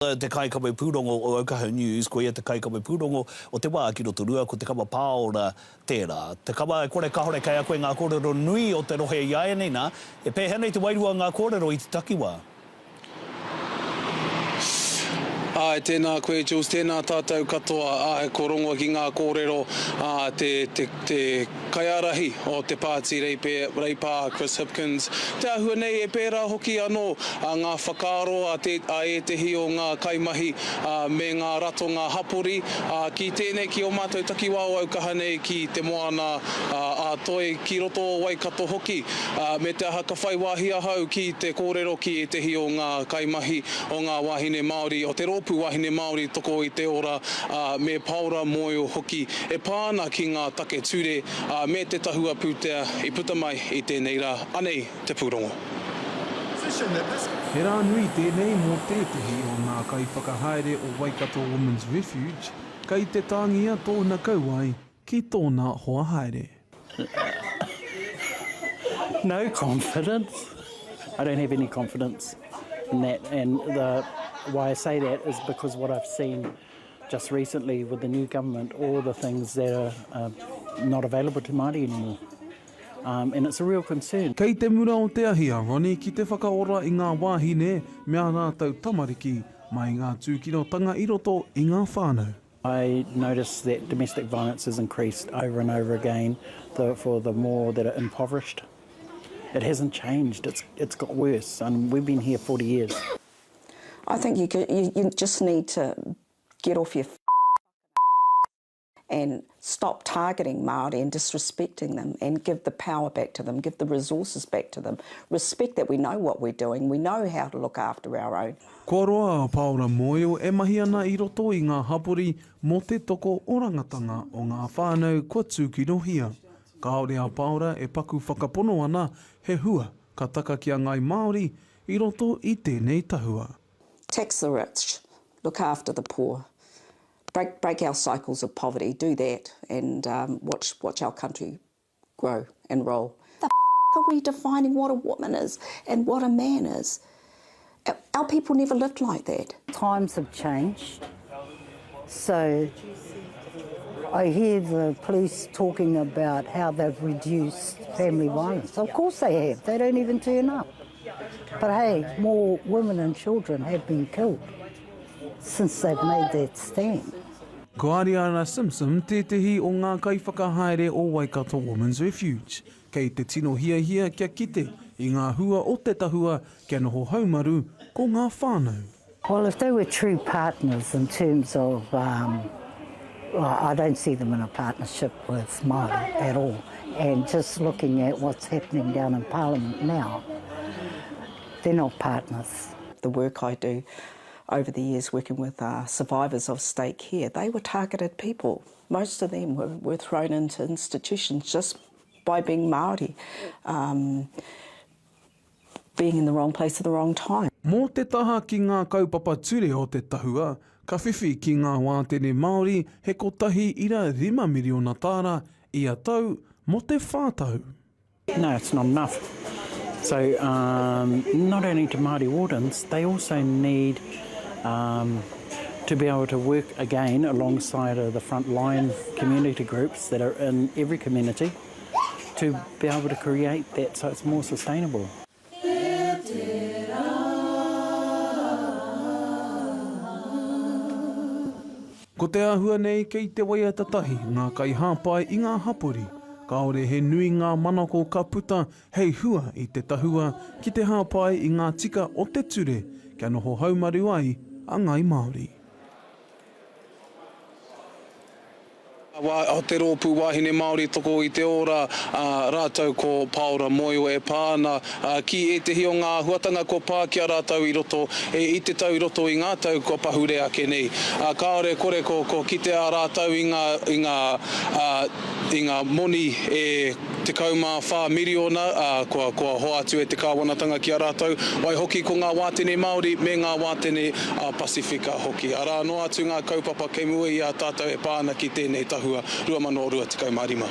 Te kaikawe pūrongo o Aukaha News, ko ia te kaikawe pūrongo o te wā ki roto rua, ko te kawa pāora tērā. Te kawa kore kahore kai a koe ngā kōrero nui o te rohe iae nei nā, e pēhea nei te wairua ngā kōrero i te takiwā. Tēnā koe, Jules, tēnā tātou katoa, ko rongo ki ngā kōrero, te kaiarahi o te pāti reipā Chris Hipkins. Te ahua nei e pērā hoki anō ngā whakaaro e tehi o ngā kaimahi me ngā rato ngā hapori. Ki tēnei ki o mātou takiwā o Aukaha nei ki te moana a toi ki roto o Waikato hoki. Me te aha ka whai wāhi ahau ki te kōrero ki e tehi o ngā kaimahi o ngā wahine Māori, o te rōpū wahine Māori toko i te ora me paura moe hoki e pāna ki ngā take ture me te tahua pūtea I puta mai I tēnei rā. Anei te pūrongo. He rā nui tēnei mō tētehi o ngā kaiwhakahaere o Waikato Women's Refuge, kei te tāngia tōna kauai ki tōna hoa haere. No confidence. I don't have any confidence in that, and why I say that is because what I've seen just recently with the new government, all the things that are not available to Māori anymore. And it's a real concern. Kei te mura o te ahia, Ronnie, ki te whakaora I ngā wāhine, mea rātau tamariki, mai ngā tūkinotanga I roto I ngā whānau. I noticed that domestic violence has increased over and over again for the more that are impoverished. It hasn't changed, it's got worse, and we've been here 40 years. I think you just need to get off your and stop targeting Māori and disrespecting them and give the power back to them, give the resources back to them. Respect that we know what we're doing, we know how to look after our own. Ko roa a paura moeo e mahi ana I roto I ngā hapori mō te toko orangatanga o ngā whānau kua tūkinohia. Kaore a paura e paku whakapono ana he hua ka taka ki a ngai Māori I roto I tēnei tahua. Tax the rich, look after the poor, break our cycles of poverty, do that and watch our country grow and roll. The are we defining what a woman is and what a man is? Our people never lived like that. Times have changed, so I hear the police talking about how they've reduced family violence. Of course they have, they don't even turn up. But hey, more women and children have been killed since they've made that stand. Ko Ariana Simpson tētehi o ngā kaiwhakahaere o Waikato Women's Refuge. Kei te tino hia kia kite I ngā hua o te tahua kia noho haumaru ko ngā whānau. Well, if they were true partners in terms of, I don't see them in a partnership with Māori at all. And just looking at what's happening down in Parliament now, they're not partners. The work I do over the years working with survivors of state care, they were targeted people. Most of them were thrown into institutions just by being Māori, being in the wrong place at the wrong time. Mō te taha ki ngā kaupapa ture o te tahua, ka whiwhi ki ngā wātene Māori he kotahi ira 5 miliona tāra I a tau mō te whātau. No, it's not enough. So not only to Māori wardens, they also need to be able to work again alongside the Frontline community groups that are in every community to be able to create that so it's more sustainable. Ko te ahua nei kei te waiatatahi ngā kai hāpai I ngā hapori. Kaore he nui ngā manako ka puta hei hua I te tahua ki te hāpai I ngā tika o te ture kia noho haumaru ai a ngai Māori. O te rōpū wahine Māori toko I te ora, rātau ko paura moeo e pāna ki e tehi o ngā huatanga ko pā ki a rātau I roto, I te tau I roto I ngā tau ko pahure ake nei. Kāore kore ko kite a rātau I ngā moni e te kaumā 4 miliona, kua hoa atu e te kāwanatanga ki a rātau, wai hoki ko ngā wātene Māori me ngā wātene Pasifika hoki. Arā no atu ngā kaupapa kei mua I a tātou e pāna ki tēnei tahua 2025.